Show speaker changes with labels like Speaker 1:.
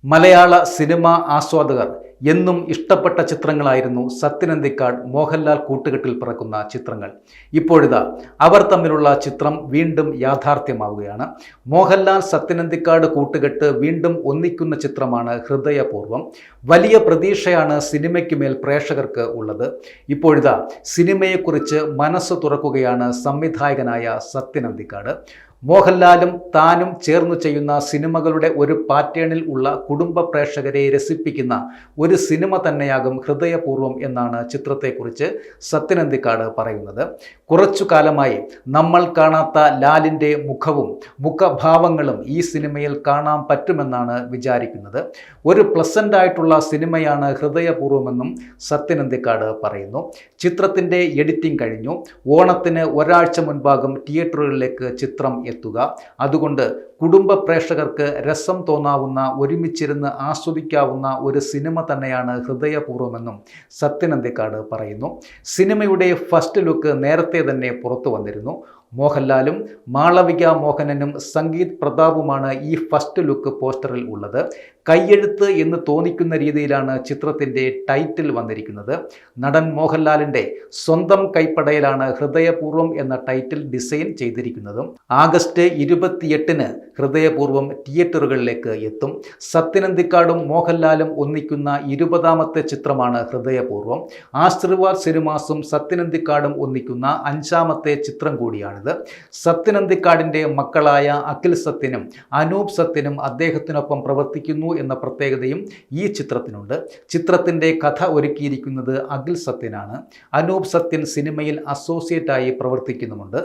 Speaker 1: മലയാള cinema ആസ്വാദകർ എന്നും ഇഷ്ടപ്പെട്ട ചിത്രങ്ങളായിരുന്നു സത്യൻ അന്തിക്കാട് മോഹൻലാൽ കൂട്ടുകെട്ടിൽ പിറക്കുന്ന ചിത്രങ്ങൾ. ഇപ്പോഴിതാ അവർ തമ്മിലുള്ള ചിത്രം വീണ്ടും യാഥാർത്ഥ്യമാവുകയാണ്. മോഹൻലാൽ സത്യൻ അന്തിക്കാട് കൂട്ടുകെട്ട് വീണ്ടും ഒന്നിക്കുന്ന ചിത്രമാണ് ഹൃദയപൂർവ്വം. വലിയ പ്രതീക്ഷയാണ് സിനിമയ്ക്ക് മേൽ പ്രേക്ഷകർക്ക് ഉള്ളത്. ഇപ്പോഴിതാ സിനിമയെക്കുറിച്ച് മനസ്സ് തുറക്കുകയാണ് സംവിധായകനായ സത്യൻ അന്തിക്കാട്. മോഹൻലാലും താനും ചേർന്നു ചെയ്യുന്ന സിനിമകളുടെ ഒരു പാറ്റേണിൽ ഉള്ള കുടുംബ പ്രേക്ഷകരെ രസിപ്പിക്കുന്ന ഒരു സിനിമ തന്നെയാകും ഹൃദയപൂർവ്വം എന്നാണ് ചിത്രത്തെക്കുറിച്ച് സത്യൻ അന്തിക്കാട് പറയുന്നത്. കുറച്ചു കാലമായി നമ്മൾ കാണാത്ത ലാലിൻ്റെ മുഖവും മുഖഭാവങ്ങളും ഈ സിനിമയിൽ കാണാൻ പറ്റുമെന്നാണ് വിചാരിക്കുന്നത്. ഒരു പ്ലസൻ്റ് ആയിട്ടുള്ള സിനിമയാണ് ഹൃദയപൂർവ്വമെന്നും സത്യൻ അന്തിക്കാട് പറയുന്നു. ചിത്രത്തിൻ്റെ എഡിറ്റിംഗ് കഴിഞ്ഞു. ഓണത്തിന് ഒരാഴ്ച മുൻപാകും തിയേറ്ററുകളിലേക്ക് ചിത്രം എത്തുക. അതുകൊണ്ട് കുടുംബ പ്രേക്ഷകർക്ക് രസം തോന്നാവുന്ന, ഒരുമിച്ചിരുന്ന് ആസ്വദിക്കാവുന്ന ഒരു സിനിമ തന്നെയാണ് ഹൃദയപൂർവ്വമെന്നും സത്യൻ അന്തിക്കാട് പറയുന്നു. സിനിമയുടെ ഫസ്റ്റ് ലുക്ക് നേരത്തെ തന്നെ പുറത്തു വന്നിരുന്നു. മോഹൻലാലും മാളവിക മോഹനനും സംഗീത് പ്രതാപുമാണ് ഈ ഫസ്റ്റ് ലുക്ക് പോസ്റ്ററിൽ ഉള്ളത്. കയ്യെഴുത്ത് എന്ന് തോന്നിക്കുന്ന രീതിയിലാണ് ചിത്രത്തിൻ്റെ ടൈറ്റിൽ വന്നിരിക്കുന്നത്. നടൻ മോഹൻലാലിൻ്റെ സ്വന്തം കൈപ്പടയിലാണ് ഹൃദയപൂർവ്വം എന്ന ടൈറ്റിൽ ഡിസൈൻ ചെയ്തിരിക്കുന്നതും. ആഗസ്റ്റ് 28-ന് ഹൃദയപൂർവ്വം തിയേറ്ററുകളിലേക്ക് എത്തും. സത്യൻ അന്തിക്കാടും മോഹൻലാലും ഒന്നിക്കുന്ന 20ാമത്തെ ചിത്രമാണ് ഹൃദയപൂർവ്വം. ആശീർവാദ് സിനിമാസും സത്യൻ അന്തിക്കാടും ഒന്നിക്കുന്ന 5ാമത്തെ ചിത്രം കൂടിയാണ്. സത്യൻ അന്തിക്കാടിൻ്റെ മക്കളായ അഖിൽ സത്യനും അനൂപ് സത്യനും അദ്ദേഹത്തിനൊപ്പം പ്രവർത്തിക്കുന്നു എന്ന പ്രത്യേകതയും ഈ ചിത്രത്തിനുണ്ട്. ചിത്രത്തിൻ്റെ കഥ ഒരുക്കിയിരിക്കുന്നത് അഖിൽ സത്യനാണ്. അനൂപ് സത്യൻ സിനിമയിൽ അസോസിയേറ്റായി പ്രവർത്തിക്കുന്നുമുണ്ട്.